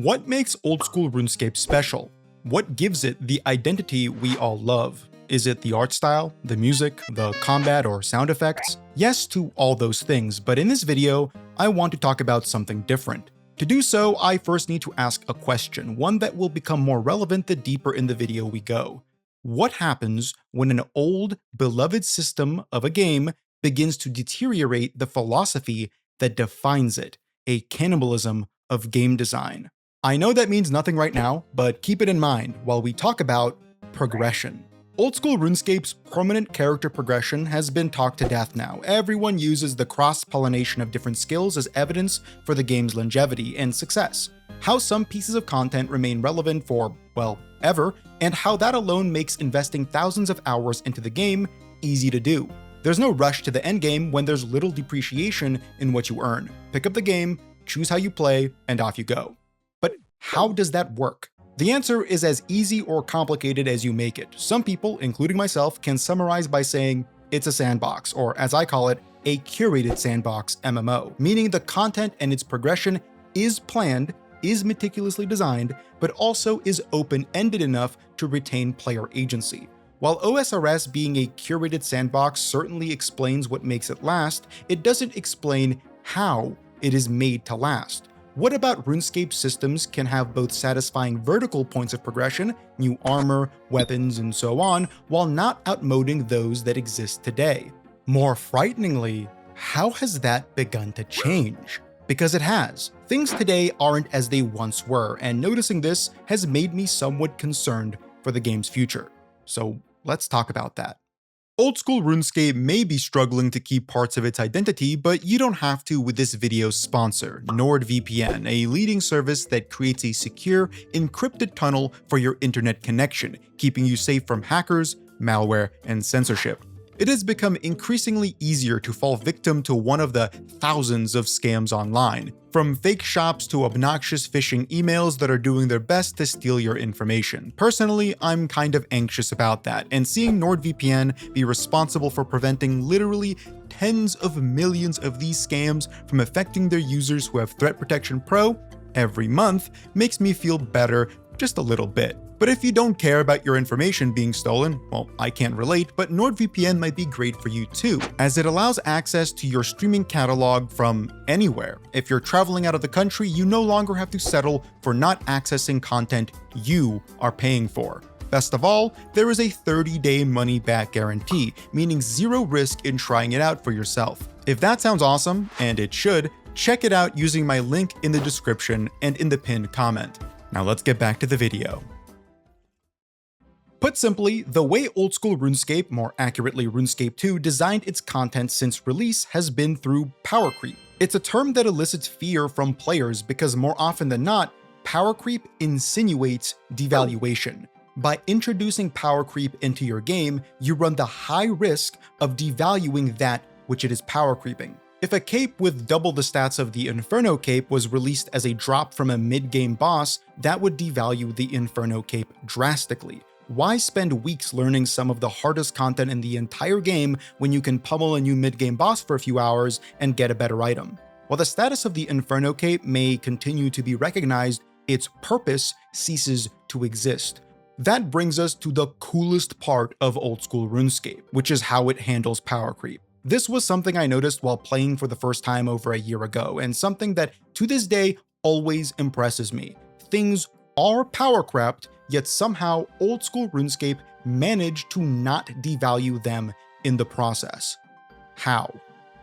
What makes old school RuneScape special? What gives it the identity we all love? Is it the art style, the music, the combat or sound effects? Yes to all those things, but in this video, I want to talk about something different. To do so, I first need to ask a question, one that will become more relevant the deeper in the video we go. What happens when an old, beloved system of a game begins to deteriorate the philosophy that defines it, a cannibalism of game design? I know that means nothing right now, but keep it in mind while we talk about progression. Old school RuneScape's permanent character progression has been talked to death now. Everyone uses the cross-pollination of different skills as evidence for the game's longevity and success. How some pieces of content remain relevant for, well, ever, and how that alone makes investing thousands of hours into the game easy to do. There's no rush to the endgame when there's little depreciation in what you earn. Pick up the game, choose how you play, and off you go. But how does that work? The answer is as easy or complicated as you make it. Some people, including myself, can summarize by saying it's a sandbox, or as I call it, a curated sandbox MMO, meaning the content and its progression is planned, is meticulously designed, but also is open-ended enough to retain player agency. While OSRS being a curated sandbox certainly explains what makes it last, it doesn't explain how it is made to last. What about RuneScape systems can have both satisfying vertical points of progression, new armor, weapons, and so on, while not outmoding those that exist today? More frighteningly, how has that begun to change? Because it has. Things today aren't as they once were, and noticing this has made me somewhat concerned for the game's future. So let's talk about that. Old school RuneScape may be struggling to keep parts of its identity, but you don't have to with this video's sponsor, NordVPN, a leading service that creates a secure, encrypted tunnel for your internet connection, keeping you safe from hackers, malware, and censorship. It has become increasingly easier to fall victim to one of the thousands of scams online, from fake shops to obnoxious phishing emails that are doing their best to steal your information. Personally, I'm kind of anxious about that, and seeing NordVPN be responsible for preventing literally tens of millions of these scams from affecting their users who have Threat Protection Pro every month makes me feel better just a little bit. But if you don't care about your information being stolen, well, I can't relate, but NordVPN might be great for you too, as it allows access to your streaming catalog from anywhere. If you're traveling out of the country, you no longer have to settle for not accessing content you are paying for. Best of all, there is a 30-day money-back guarantee, meaning zero risk in trying it out for yourself. If that sounds awesome, and it should, check it out using my link in the description and in the pinned comment. Now let's get back to the video. Put simply, the way old school RuneScape, more accurately RuneScape 2, designed its content since release has been through Powercreep. It's a term that elicits fear from players because more often than not, Powercreep insinuates devaluation. By introducing Powercreep into your game, you run the high risk of devaluing that which it is powercreeping. If a cape with double the stats of the Inferno cape was released as a drop from a mid-game boss, that would devalue the Inferno cape drastically. Why spend weeks learning some of the hardest content in the entire game when you can pummel a new mid-game boss for a few hours and get a better item? While the status of the Inferno cape may continue to be recognized, its purpose ceases to exist. That brings us to the coolest part of old school RuneScape, which is how it handles power creep. This was something I noticed while playing for the first time over a year ago, and something that to this day always impresses me. Things are power crept, yet somehow old school RuneScape managed to not devalue them in the process. How?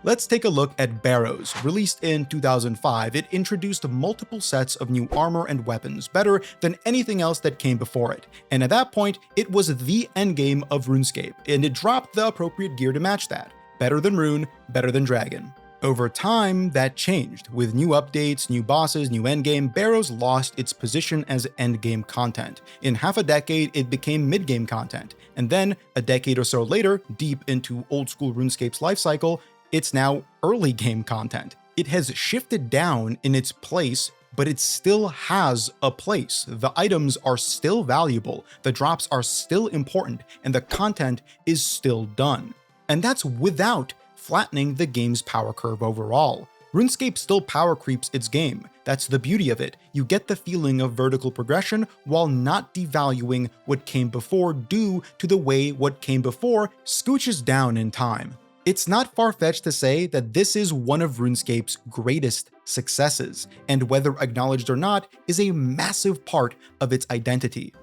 Let's take a look at Barrows. Released in 2005, it introduced multiple sets of new armor and weapons, better than anything else that came before it. And at that point, it was the endgame of RuneScape, and it dropped the appropriate gear to match that. Better than Rune, better than Dragon. Over time, that changed. With new updates, new bosses, new endgame, Barrows lost its position as endgame content. In half a decade, it became mid-game content. And then, a decade or so later, deep into old school RuneScape's lifecycle, it's now early game content. It has shifted down in its place, but it still has a place. The items are still valuable, the drops are still important, and the content is still done. And that's without flattening the game's power curve overall. RuneScape still power creeps its game. That's the beauty of it. You get the feeling of vertical progression while not devaluing what came before due to the way what came before scooches down in time. It's not far-fetched to say that this is one of RuneScape's greatest successes, and whether acknowledged or not, is a massive part of its identity.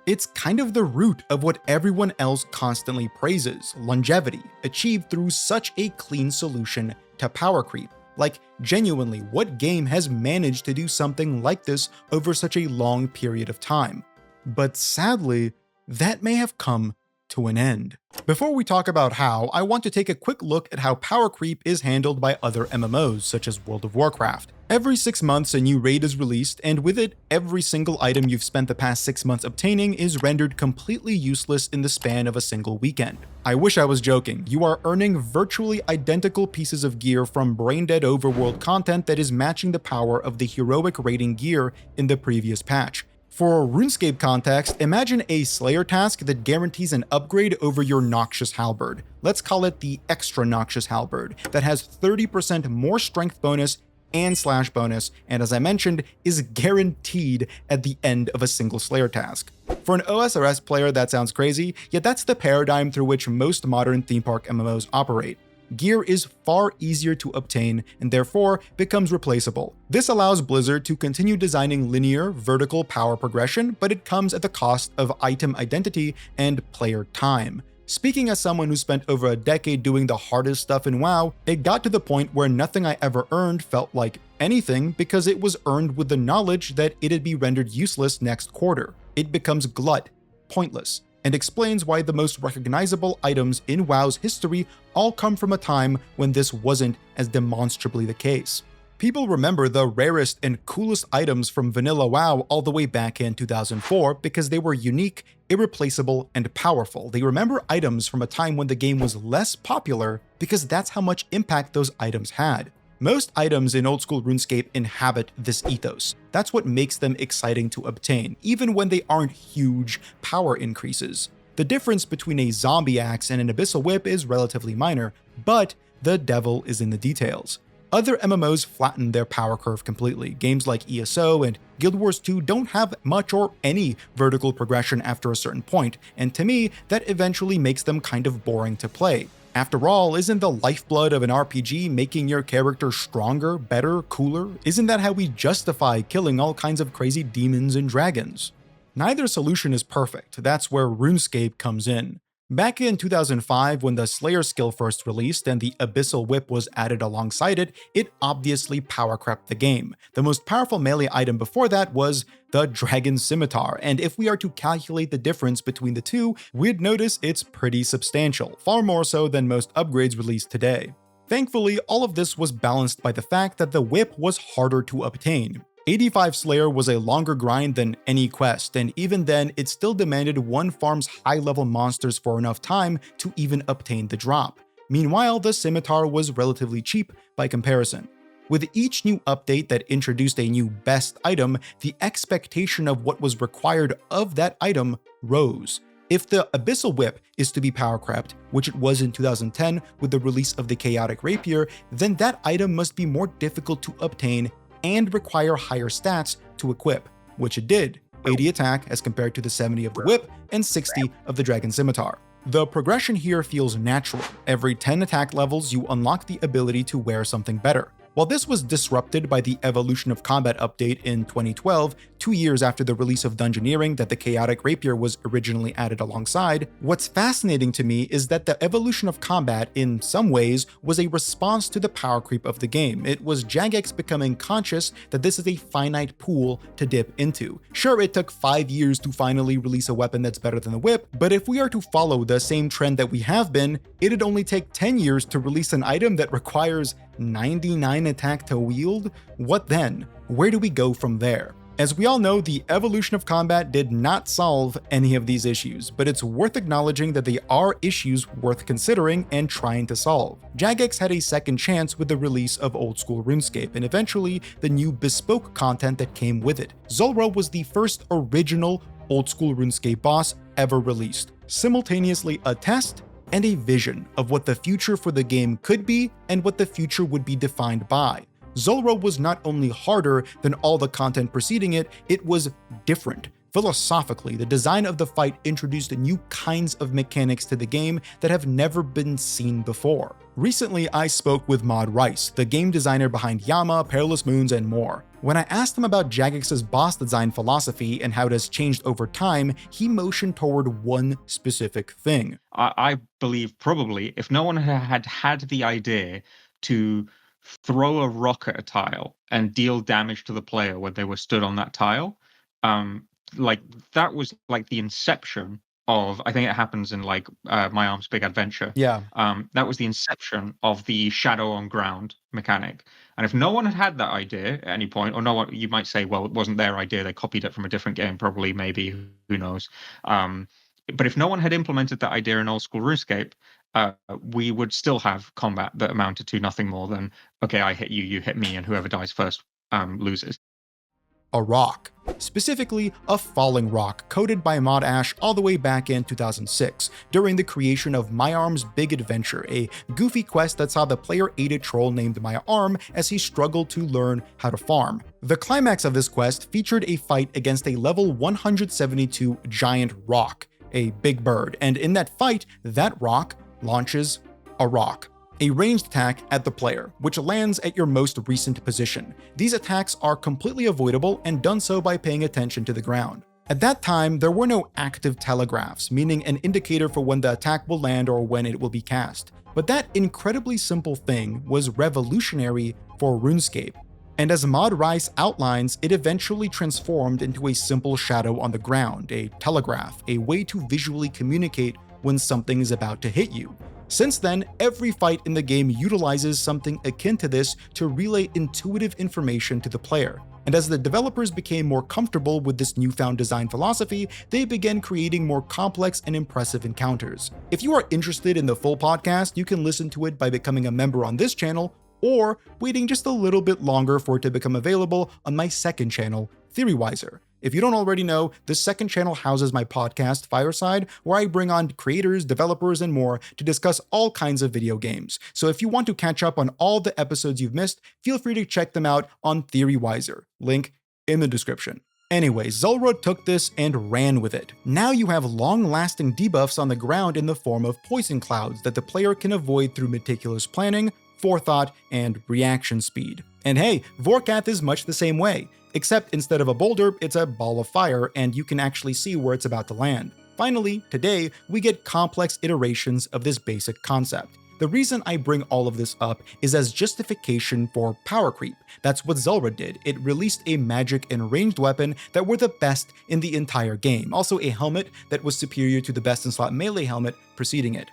It's kind of the root of what everyone else constantly praises, longevity, achieved through such a clean solution to power creep. Like, genuinely, what game has managed to do something like this over such a long period of time? But sadly, that may have come to an end. Before we talk about how, I want to take a quick look at how power creep is handled by other MMOs, such as World of Warcraft. Every 6 months, a new raid is released, and with it, every single item you've spent the past 6 months obtaining is rendered completely useless in the span of a single weekend. I wish I was joking. You are earning virtually identical pieces of gear from brain-dead overworld content that is matching the power of the heroic raiding gear in the previous patch. For RuneScape context, imagine a Slayer task that guarantees an upgrade over your Noxious Halberd. Let's call it the Extra Noxious Halberd, that has 30% more strength bonus and slash bonus, and as I mentioned, is guaranteed at the end of a single Slayer task. For an OSRS player, that sounds crazy, yet that's the paradigm through which most modern theme park MMOs operate. Gear is far easier to obtain and therefore becomes replaceable. This allows Blizzard to continue designing linear, vertical power progression, but it comes at the cost of item identity and player time. Speaking as someone who spent over a decade doing the hardest stuff in WoW, it got to the point where nothing I ever earned felt like anything because it was earned with the knowledge that it'd be rendered useless next quarter. It becomes glut, pointless, and explains why the most recognizable items in WoW's history all come from a time when this wasn't as demonstrably the case. People remember the rarest and coolest items from vanilla WoW all the way back in 2004 because they were unique, irreplaceable, and powerful. They remember items from a time when the game was less popular because that's how much impact those items had. Most items in Oldschool Runescape inhabit this ethos. That's what makes them exciting to obtain, even when they aren't huge power increases. The difference between a zombie axe and an abyssal whip is relatively minor, but the devil is in the details. Other MMOs flatten their power curve completely. Games like ESO and Guild Wars 2 don't have much or any vertical progression after a certain point, and to me, that eventually makes them kind of boring to play. After all, isn't the lifeblood of an RPG making your character stronger, better, cooler? Isn't that how we justify killing all kinds of crazy demons and dragons? Neither solution is perfect. That's where RuneScape comes in. Back in 2005, when the Slayer skill first released and the Abyssal Whip was added alongside it, it obviously power crept the game. The most powerful melee item before that was the Dragon Scimitar, and if we are to calculate the difference between the two, we'd notice it's pretty substantial, far more so than most upgrades released today. Thankfully, all of this was balanced by the fact that the whip was harder to obtain. 85 Slayer was a longer grind than any quest, and even then, it still demanded one farm's high-level monsters for enough time to even obtain the drop. Meanwhile, the Scimitar was relatively cheap by comparison. With each new update that introduced a new best item, the expectation of what was required of that item rose. If the Abyssal Whip is to be power crept, which it was in 2010 with the release of the Chaotic Rapier, then that item must be more difficult to obtain and require higher stats to equip, which it did, 80 attack as compared to the 70 of the whip and 60 of the Dragon Scimitar. The progression here feels natural. Every 10 attack levels, you unlock the ability to wear something better. While this was disrupted by the Evolution of Combat update in 2012, 2 years after the release of Dungeoneering that the Chaotic Rapier was originally added alongside, what's fascinating to me is that the Evolution of Combat, in some ways, was a response to the power creep of the game. It was Jagex becoming conscious that this is a finite pool to dip into. Sure, it took 5 years to finally release a weapon that's better than the whip, but if we are to follow the same trend that we have been, it'd only take 10 years to release an item that requires 99 attack to wield? What then? Where do we go from there? As we all know, the Evolution of Combat did not solve any of these issues, but it's worth acknowledging that they are issues worth considering and trying to solve. Jagex had a second chance with the release of Oldschool Runescape, and eventually the new bespoke content that came with it. Zulrah was the first original Oldschool Runescape boss ever released, simultaneously a test and a vision of what the future for the game could be and what the future would be defined by. Zulrah was not only harder than all the content preceding it, it was different. Philosophically, the design of the fight introduced new kinds of mechanics to the game that have never been seen before. Recently, I spoke with Mod Rice, the game designer behind Yama, Perilous Moons, and more. When I asked him about Jagex's boss design philosophy and how it has changed over time, he motioned toward one specific thing. I believe probably if no one had the idea to throw a rock at a tile and deal damage to the player when they were stood on that tile, like that was like the inception of, I think it happens in like My Arm's Big Adventure. Yeah. That was the inception of the shadow on ground mechanic. And if no one had that idea at any point, or no one, you might say, well, it wasn't their idea, they copied it from a different game, probably, maybe, who knows. But if no one had implemented that idea in Old School Runescape, we would still have combat that amounted to nothing more than, okay, I hit you, you hit me, and whoever dies first loses. A rock. Specifically, a falling rock coded by Mod Ash all the way back in 2006, during the creation of My Arm's Big Adventure, a goofy quest that saw the player aid a troll named My Arm as he struggled to learn how to farm. The climax of this quest featured a fight against a level 172 giant rock, a big bird, and in that fight, that rock launches a rock. A ranged attack at the player, which lands at your most recent position. These attacks are completely avoidable and done so by paying attention to the ground. At that time, there were no active telegraphs, meaning an indicator for when the attack will land or when it will be cast. But that incredibly simple thing was revolutionary for RuneScape. And as Mod Rice outlines, it eventually transformed into a simple shadow on the ground, a telegraph, a way to visually communicate when something is about to hit you. Since then, every fight in the game utilizes something akin to this to relay intuitive information to the player. And as the developers became more comfortable with this newfound design philosophy, they began creating more complex and impressive encounters. If you are interested in the full podcast, you can listen to it by becoming a member on this channel, or waiting just a little bit longer for it to become available on my second channel, Theorywise. If you don't already know, this second channel houses my podcast, Fireside, where I bring on creators, developers, and more to discuss all kinds of video games. So if you want to catch up on all the episodes you've missed, feel free to check them out on Theorywise, link in the description. Anyway, Zulrah took this and ran with it. Now you have long-lasting debuffs on the ground in the form of poison clouds that the player can avoid through meticulous planning, forethought, and reaction speed. And hey, Vorkath is much the same way. Except instead of a boulder, it's a ball of fire, and you can actually see where it's about to land. Finally, today, we get complex iterations of this basic concept. The reason I bring all of this up is as justification for Powercreep. That's what Zulrah did. It released a magic and ranged weapon that were the best in the entire game. Also a helmet that was superior to the best in slot melee helmet preceding it.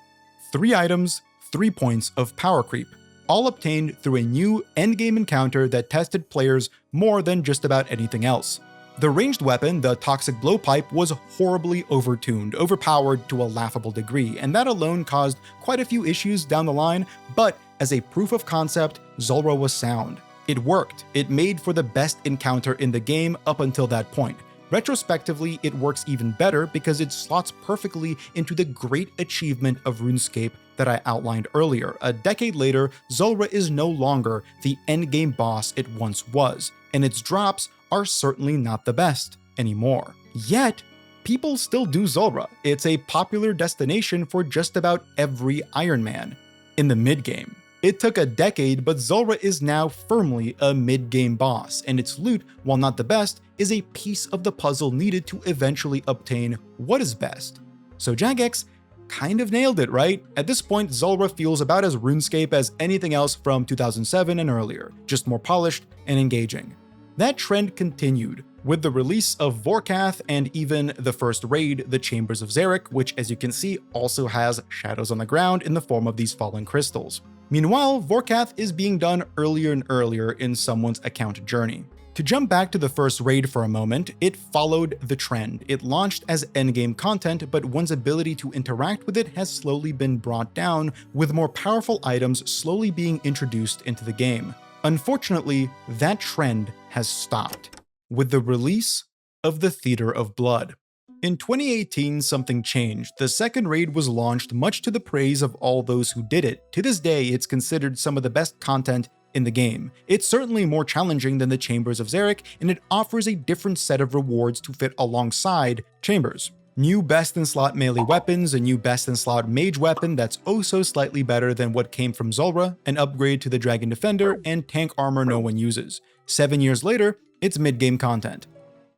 3 items, 3 points of Powercreep, all obtained through a new endgame encounter that tested players more than just about anything else. The ranged weapon, the Toxic Blowpipe, was horribly overtuned, overpowered to a laughable degree, and that alone caused quite a few issues down the line, but as a proof of concept, Zulrah was sound. It worked. It made for the best encounter in the game up until that point. Retrospectively, it works even better because it slots perfectly into the great achievement of RuneScape that I outlined earlier. A decade later, Zulrah is no longer the endgame boss it once was, and its drops are certainly not the best anymore. Yet, people still do Zulrah. It's a popular destination for just about every Iron Man. In the mid-game. It took a decade, but Zulrah is now firmly a mid-game boss, and its loot, while not the best, is a piece of the puzzle needed to eventually obtain what is best. So Jagex kind of nailed it, right? At this point, Zulrah feels about as RuneScape as anything else from 2007 and earlier, just more polished and engaging. That trend continued with the release of Vorkath and even the first raid, the Chambers of Xeric, which as you can see also has shadows on the ground in the form of these fallen crystals. Meanwhile, Vorkath is being done earlier and earlier in someone's account journey. To jump back to the first raid for a moment, it followed the trend. It launched as endgame content, but one's ability to interact with it has slowly been brought down, with more powerful items slowly being introduced into the game. Unfortunately, that trend has stopped with the release of the Theater of Blood. In 2018, something changed. The second raid was launched much to the praise of all those who did it. To this day, it's considered some of the best content in the game. It's certainly more challenging than the Chambers of Xeric, and it offers a different set of rewards to fit alongside Chambers. New best-in-slot melee weapons, a new best-in-slot mage weapon that's oh so slightly better than what came from Zulrah, an upgrade to the Dragon Defender, and tank armor no one uses. 7 years later, it's mid-game content.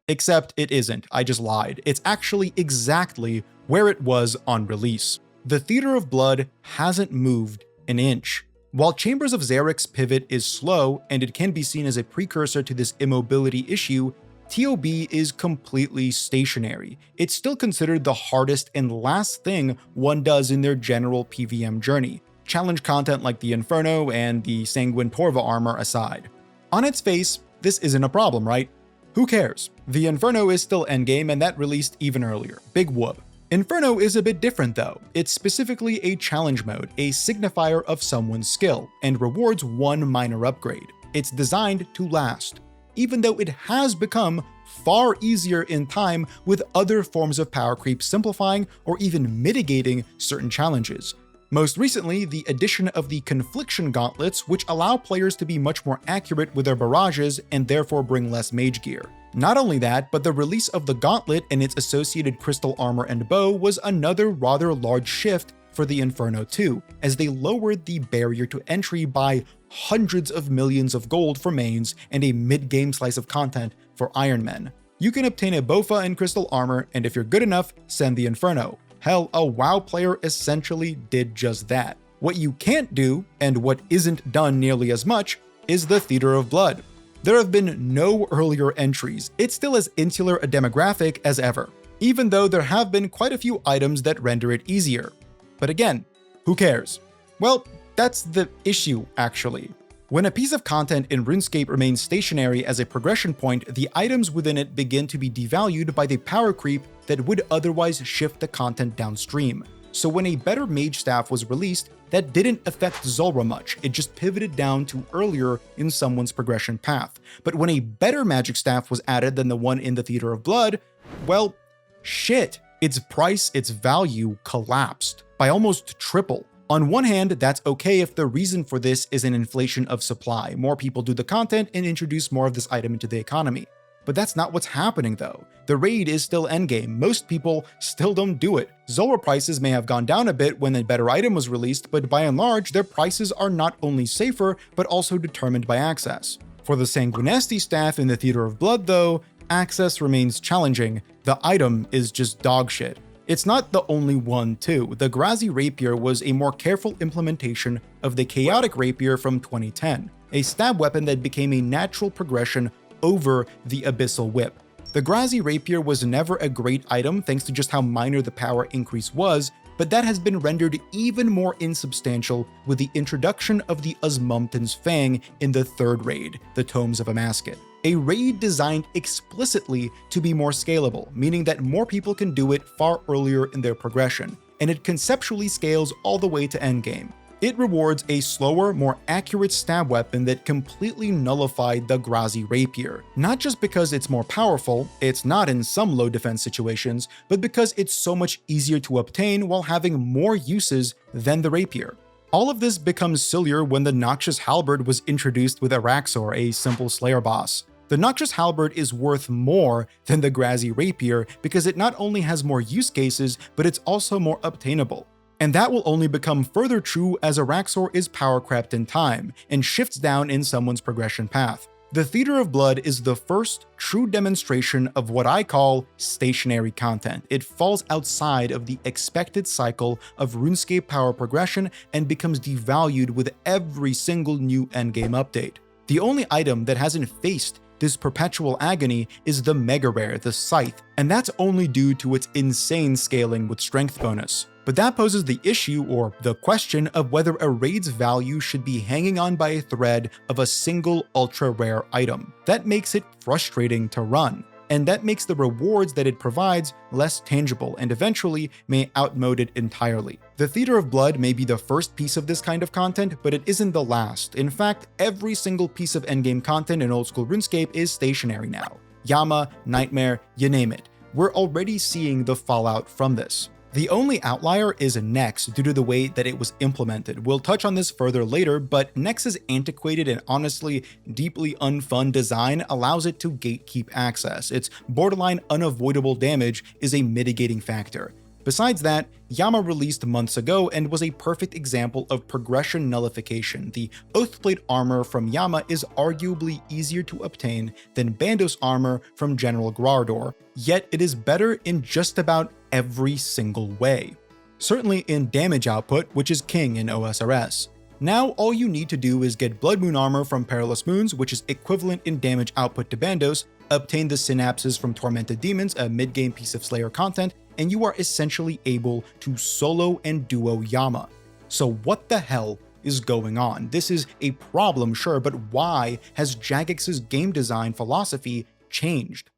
Except it isn't, I just lied. It's actually exactly where it was on release. The Theater of Blood hasn't moved an inch. While Chambers of Xeric's pivot is slow, and it can be seen as a precursor to this immobility issue, TOB is completely stationary. It's still considered the hardest and last thing one does in their general PvM journey, challenge content like the Inferno and the Sanguine Torva armor aside. On its face, this isn't a problem, right? Who cares? The Inferno is still endgame, and that released even earlier. Big whoop. Inferno is a bit different though. It's specifically a challenge mode, a signifier of someone's skill, and rewards one minor upgrade. It's designed to last, even though it has become far easier in time with other forms of power creep simplifying or even mitigating certain challenges. Most recently, the addition of the Confliction Gauntlets, which allow players to be much more accurate with their barrages and therefore bring less mage gear. Not only that, but the release of the Gauntlet and its associated crystal armor and bow was another rather large shift for the Inferno 2, as they lowered the barrier to entry by hundreds of millions of gold for mains and a mid-game slice of content for Iron Men. You can obtain a Bofa and crystal armor, and if you're good enough, send the Inferno. Hell, a WoW player essentially did just that. What you can't do, and what isn't done nearly as much, is the Theater of Blood. There have been no earlier entries. It's still as insular a demographic as ever, even though there have been quite a few items that render it easier. But again, who cares? Well, that's the issue, actually. When a piece of content in RuneScape remains stationary as a progression point, the items within it begin to be devalued by the power creep that would otherwise shift the content downstream. So when a better mage staff was released, that didn't affect Zulrah much, it just pivoted down to earlier in someone's progression path. But when a better magic staff was added than the one in the Theater of Blood, well, shit, its price, its value collapsed by almost triple. On one hand, that's okay if the reason for this is an inflation of supply. More people do the content and introduce more of this item into the economy. But that's not what's happening though. The raid is still endgame. Most people still don't do it. Zulrah prices may have gone down a bit when a better item was released, but by and large, their prices are not only safer, but also determined by access. For the Sanguinesti staff in the Theater of Blood though, access remains challenging. The item is just dog shit. It's not the only one too. The Grazi Rapier was a more careful implementation of the Chaotic Rapier from 2010, a stab weapon that became a natural progression over the Abyssal Whip. The Grazi Rapier was never a great item thanks to just how minor the power increase was, but that has been rendered even more insubstantial with the introduction of the Osmumten's Fang in the third raid, the Tomes of Amasket. A raid designed explicitly to be more scalable, meaning that more people can do it far earlier in their progression, and it conceptually scales all the way to endgame. It rewards a slower, more accurate stab weapon that completely nullified the Grazi Rapier. Not just because it's more powerful, it's not in some low defense situations, but because it's so much easier to obtain while having more uses than the Rapier. All of this becomes sillier when the Noxious Halberd was introduced with Araxor, a simple Slayer boss. The Noxious Halberd is worth more than the Grazi Rapier because it not only has more use cases, but it's also more obtainable. And that will only become further true as Araxor is power crept in time and shifts down in someone's progression path. The Theater of Blood is the first true demonstration of what I call stationary content. It falls outside of the expected cycle of RuneScape power progression and becomes devalued with every single new endgame update. The only item that hasn't faced this perpetual agony is the Mega Rare, the Scythe, and that's only due to its insane scaling with strength bonus. But that poses the issue, or the question, of whether a raid's value should be hanging on by a thread of a single ultra-rare item. That makes it frustrating to run, and that makes the rewards that it provides less tangible and eventually may outmode it entirely. The Theater of Blood may be the first piece of this kind of content, but it isn't the last. In fact, every single piece of endgame content in Oldschool Runescape is stationary now. Yama, Nightmare, you name it. We're already seeing the fallout from this. The only outlier is Nex due to the way that it was implemented. We'll touch on this further later, but Nex's antiquated and honestly deeply unfun design allows it to gatekeep access. Its borderline unavoidable damage is a mitigating factor. Besides that, Yama released months ago and was a perfect example of progression nullification. The Oathplate armor from Yama is arguably easier to obtain than Bandos armor from General Grardor, yet it is better in just about every single way. Certainly in damage output, which is king in OSRS. Now all you need to do is get Blood Moon armor from Perilous Moons, which is equivalent in damage output to Bandos, obtain the Synapses from Tormented Demons, a mid-game piece of Slayer content, and you are essentially able to solo and duo Yama. So what the hell is going on? This is a problem, sure, but why has Jagex's game design philosophy changed?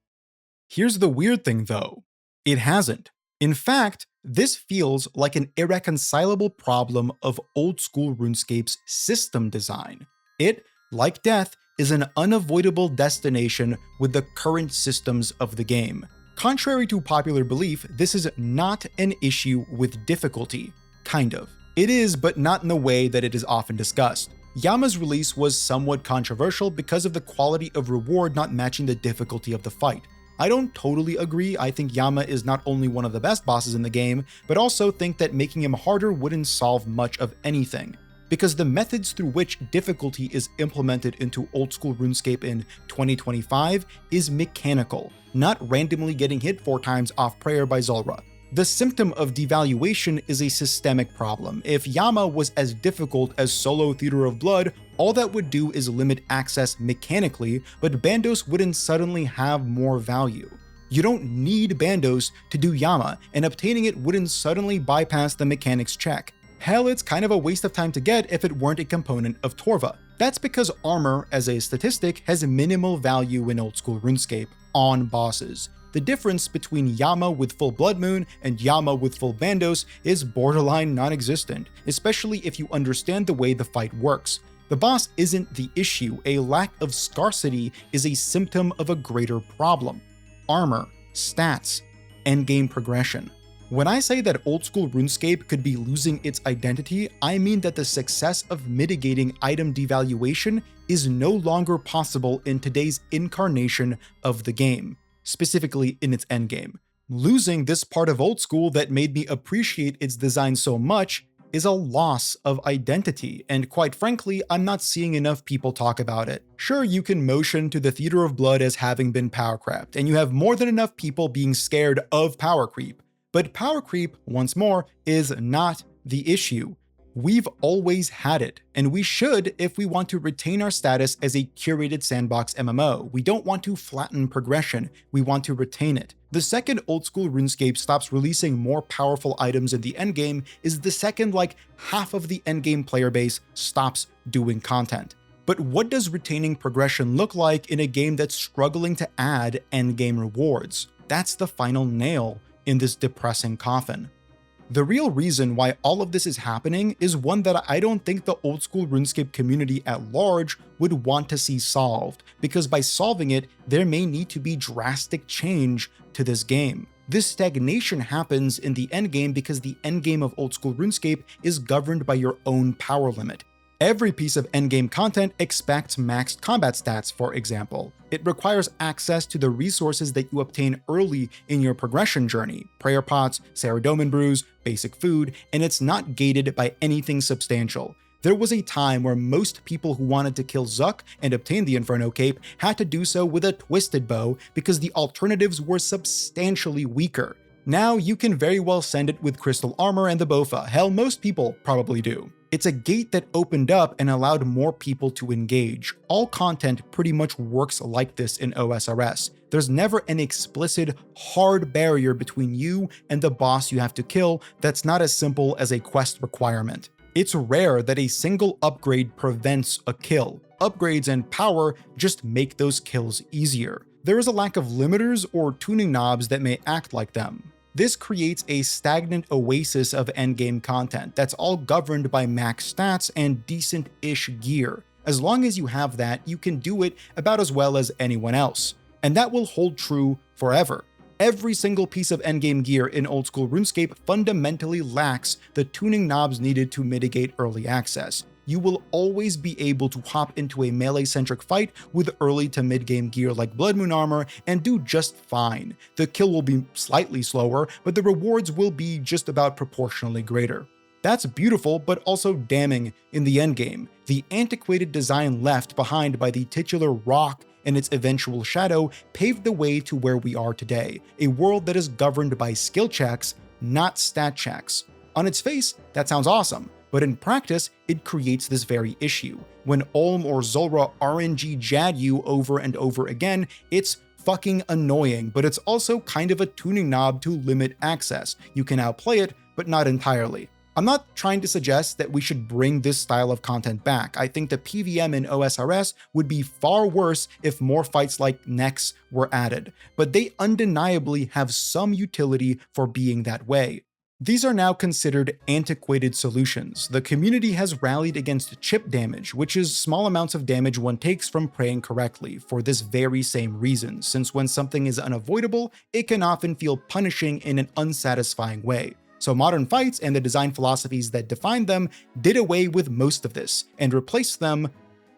Here's the weird thing though, it hasn't. In fact, this feels like an irreconcilable problem of old-school RuneScape's system design. It, like death, is an unavoidable destination with the current systems of the game. Contrary to popular belief, this is not an issue with difficulty. Kind of. It is, but not in the way that it is often discussed. Yama's release was somewhat controversial because of the quality of reward not matching the difficulty of the fight. I don't totally agree. I think Yama is not only one of the best bosses in the game, but also think that making him harder wouldn't solve much of anything. Because the methods through which difficulty is implemented into old-school RuneScape in 2025 is mechanical, not randomly getting hit 4 times off prayer by Zulrah. The symptom of devaluation is a systemic problem. If Yama was as difficult as solo Theater of Blood, all that would do is limit access mechanically, but Bandos wouldn't suddenly have more value. You don't need Bandos to do Yama, and obtaining it wouldn't suddenly bypass the mechanics check. Hell, it's kind of a waste of time to get if it weren't a component of Torva. That's because armor, as a statistic, has minimal value in old-school RuneScape on bosses. The difference between Yama with full Blood Moon and Yama with full Bandos is borderline non-existent, especially if you understand the way the fight works. The boss isn't the issue, a lack of scarcity is a symptom of a greater problem. Armor, stats, endgame progression. When I say that old-school RuneScape could be losing its identity, I mean that the success of mitigating item devaluation is no longer possible in today's incarnation of the game, specifically in its endgame. Losing this part of old school that made me appreciate its design so much is a loss of identity, and quite frankly, I'm not seeing enough people talk about it. Sure, you can motion to the Theater of Blood as having been power crept, and you have more than enough people being scared of power creep. But power creep, once more, is not the issue. We've always had it, and we should if we want to retain our status as a curated sandbox MMO. We don't want to flatten progression, we want to retain it. The second old-school RuneScape stops releasing more powerful items in the endgame is the second like half of the endgame player base stops doing content. But what does retaining progression look like in a game that's struggling to add endgame rewards? That's the final nail in this depressing coffin. The real reason why all of this is happening is one that I don't think the old-school RuneScape community at large would want to see solved, because by solving it, there may need to be drastic change to this game. This stagnation happens in the endgame because the endgame of old-school RuneScape is governed by your own power limit. Every piece of endgame content expects maxed combat stats, for example. It requires access to the resources that you obtain early in your progression journey, prayer pots, Saradomin brews, basic food, and it's not gated by anything substantial. There was a time where most people who wanted to kill Zuck and obtain the Inferno Cape had to do so with a twisted bow because the alternatives were substantially weaker. Now you can very well send it with crystal armor and the Bofa. Hell, most people probably do. It's a gate that opened up and allowed more people to engage. All content pretty much works like this in OSRS. There's never an explicit, hard barrier between you and the boss you have to kill that's not as simple as a quest requirement. It's rare that a single upgrade prevents a kill. Upgrades and power just make those kills easier. There is a lack of limiters or tuning knobs that may act like them. This creates a stagnant oasis of endgame content that's all governed by max stats and decent-ish gear. As long as you have that, you can do it about as well as anyone else. And that will hold true forever. Every single piece of endgame gear in Oldschool Runescape fundamentally lacks the tuning knobs needed to mitigate early access. You will always be able to hop into a melee-centric fight with early to mid-game gear like Blood Moon armor and do just fine. The kill will be slightly slower, but the rewards will be just about proportionally greater. That's beautiful, but also damning in the endgame. The antiquated design left behind by the titular Roc and its eventual Shadow paved the way to where we are today, a world that is governed by skill checks, not stat checks. On its face, that sounds awesome, but in practice, it creates this very issue. When Olm or Zulrah RNG jad you over and over again, it's fucking annoying, but it's also kind of a tuning knob to limit access. You can outplay it, but not entirely. I'm not trying to suggest that we should bring this style of content back. I think the PVM in OSRS would be far worse if more fights like Nex were added, but they undeniably have some utility for being that way. These are now considered antiquated solutions. The community has rallied against chip damage, which is small amounts of damage one takes from praying correctly, for this very same reason, since when something is unavoidable, it can often feel punishing in an unsatisfying way. So modern fights and the design philosophies that define them did away with most of this and replaced them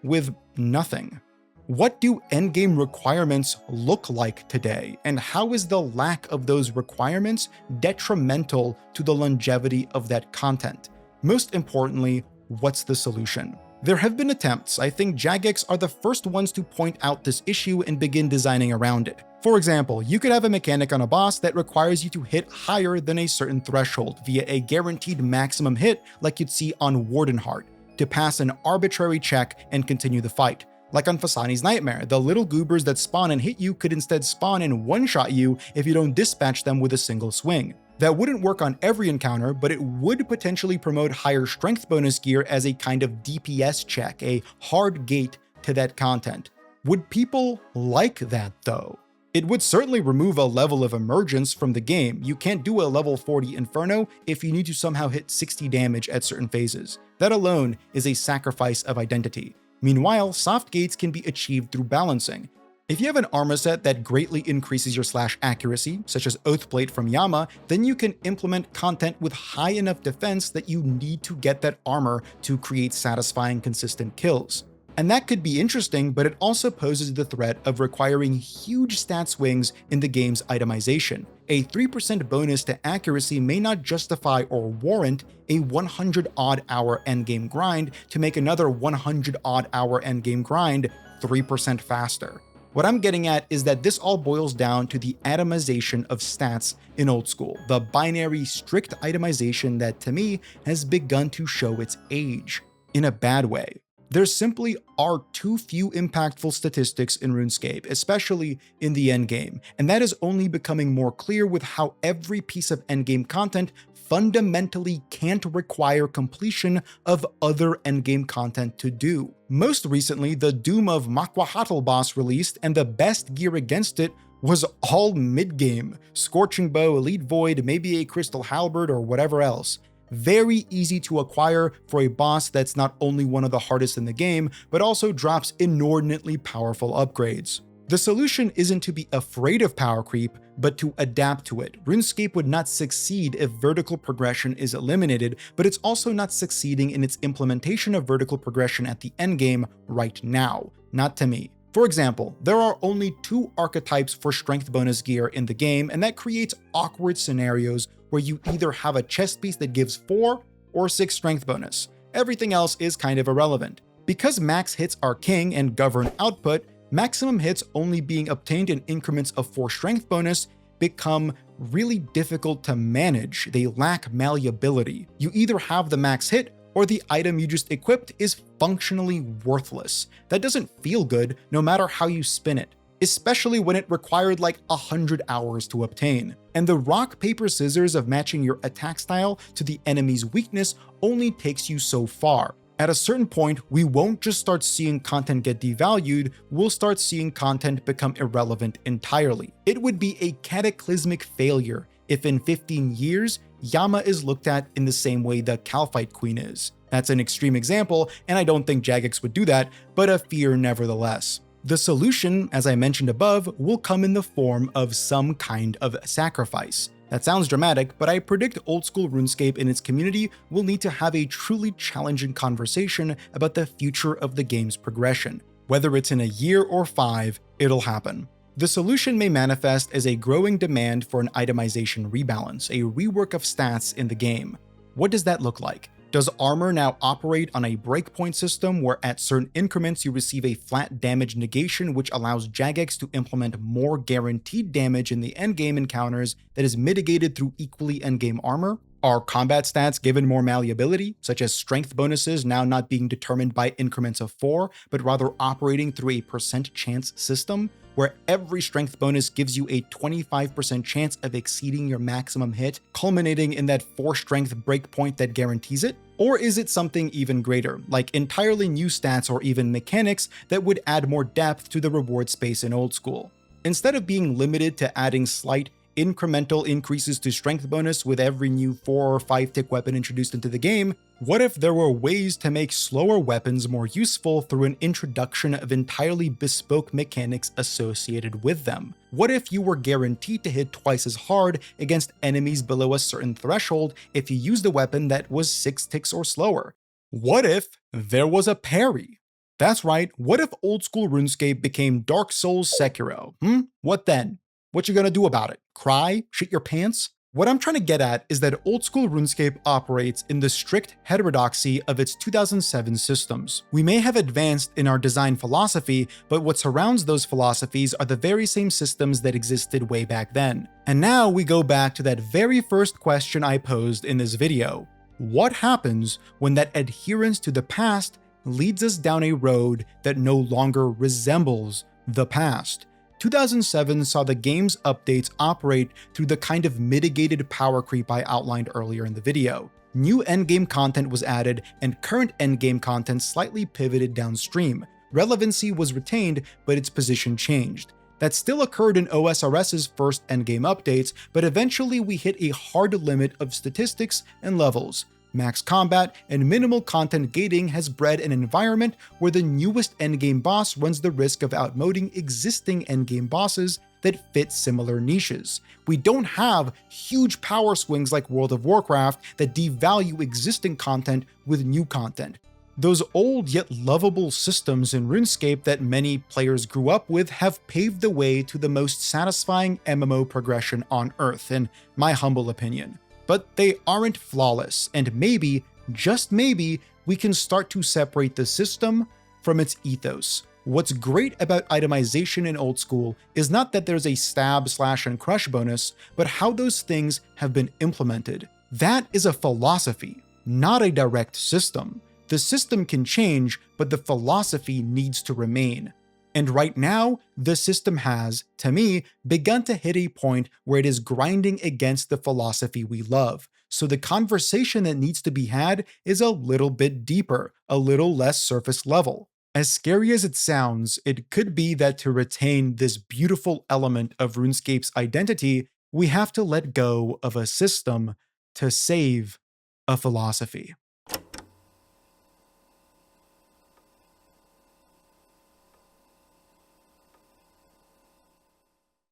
with nothing. What do endgame requirements look like today, and how is the lack of those requirements detrimental to the longevity of that content? Most importantly, what's the solution? There have been attempts. I think Jagex are the first ones to point out this issue and begin designing around it. For example, you could have a mechanic on a boss that requires you to hit higher than a certain threshold via a guaranteed maximum hit like you'd see on Wardenheart, to pass an arbitrary check and continue the fight. Like on Fasani's Nightmare, the little goobers that spawn and hit you could instead spawn and one-shot you if you don't dispatch them with a single swing. That wouldn't work on every encounter, but it would potentially promote higher strength bonus gear as a kind of DPS check, a hard gate to that content. Would people like that though? It would certainly remove a level of emergence from the game. You can't do a level 40 Inferno if you need to somehow hit 60 damage at certain phases. That alone is a sacrifice of identity. Meanwhile, soft gates can be achieved through balancing. If you have an armor set that greatly increases your slash accuracy, such as Oathblade from Yama, then you can implement content with high enough defense that you need to get that armor to create satisfying, consistent kills. And that could be interesting, but it also poses the threat of requiring huge stat swings in the game's itemization. A 3% bonus to accuracy may not justify or warrant a 100-odd-hour endgame grind to make another 100-odd-hour endgame grind 3% faster. What I'm getting at is that this all boils down to the atomization of stats in Old School, the binary strict itemization that to me has begun to show its age, in a bad way. There simply are too few impactful statistics in RuneScape, especially in the endgame, and that is only becoming more clear with how every piece of endgame content fundamentally can't require completion of other endgame content to do. Most recently, the Doom of Makwahatl boss released, and the best gear against it was all mid-game. Scorching Bow, Elite Void, maybe a Crystal Halberd, or whatever else. Very easy to acquire for a boss that's not only one of the hardest in the game, but also drops inordinately powerful upgrades. The solution isn't to be afraid of power creep, but to adapt to it. RuneScape would not succeed if vertical progression is eliminated, but it's also not succeeding in its implementation of vertical progression at the endgame right now, not to me. For example, there are only 2 archetypes for strength bonus gear in the game, and that creates awkward scenarios where you either have a chest piece that gives 4 or 6 strength bonus. Everything else is kind of irrelevant. Because max hits are king and govern output, maximum hits only being obtained in increments of 4 strength bonus become really difficult to manage. They lack malleability. You either have the max hit, or the item you just equipped is functionally worthless. That doesn't feel good no matter how you spin it, especially when it required like 100 hours to obtain. And the rock, paper, scissors of matching your attack style to the enemy's weakness only takes you so far. At a certain point, we won't just start seeing content get devalued, we'll start seeing content become irrelevant entirely. It would be a cataclysmic failure if in 15 years, Yama is looked at in the same way the Calphite Queen is. That's an extreme example, and I don't think Jagex would do that, but a fear nevertheless. The solution, as I mentioned above, will come in the form of some kind of sacrifice. That sounds dramatic, but I predict Oldschool Runescape and its community will need to have a truly challenging conversation about the future of the game's progression. Whether it's in a year or 5, it'll happen. The solution may manifest as a growing demand for an itemization rebalance, a rework of stats in the game. What does that look like? Does armor now operate on a breakpoint system where at certain increments you receive a flat damage negation which allows Jagex to implement more guaranteed damage in the endgame encounters that is mitigated through equally endgame armor? Are combat stats given more malleability, such as strength bonuses now not being determined by increments of 4, but rather operating through a percent chance system, where every strength bonus gives you a 25% chance of exceeding your maximum hit, culminating in that 4 strength breakpoint that guarantees it? Or is it something even greater, like entirely new stats or even mechanics that would add more depth to the reward space in Old School? Instead of being limited to adding slight incremental increases to strength bonus with every new 4 or 5 tick weapon introduced into the game, what if there were ways to make slower weapons more useful through an introduction of entirely bespoke mechanics associated with them? What if you were guaranteed to hit twice as hard against enemies below a certain threshold if you used a weapon that was 6 ticks or slower? What if there was a parry? That's right, what if Old School RuneScape became Dark Souls Sekiro? What then? What you gonna do about it? Cry? Shit your pants? What I'm trying to get at is that Old School RuneScape operates in the strict heterodoxy of its 2007 systems. We may have advanced in our design philosophy, but what surrounds those philosophies are the very same systems that existed way back then. And now we go back to that very first question I posed in this video. What happens when that adherence to the past leads us down a road that no longer resembles the past? 2007 saw the game's updates operate through the kind of mitigated power creep I outlined earlier in the video. New endgame content was added, and current endgame content slightly pivoted downstream. Relevancy was retained, but its position changed. That still occurred in OSRS's first endgame updates, but eventually we hit a hard limit of statistics and levels. Max combat and minimal content gating has bred an environment where the newest endgame boss runs the risk of outmoding existing endgame bosses that fit similar niches. We don't have huge power swings like World of Warcraft that devalue existing content with new content. Those old yet lovable systems in RuneScape that many players grew up with have paved the way to the most satisfying MMO progression on Earth, in my humble opinion. But they aren't flawless, and maybe, just maybe, we can start to separate the system from its ethos. What's great about itemization in Old School is not that there's a stab, slash, and crush bonus, but how those things have been implemented. That is a philosophy, not a direct system. The system can change, but the philosophy needs to remain. And right now, the system has, to me, begun to hit a point where it is grinding against the philosophy we love. So the conversation that needs to be had is a little bit deeper, a little less surface level. As scary as it sounds, it could be that to retain this beautiful element of RuneScape's identity, we have to let go of a system to save a philosophy.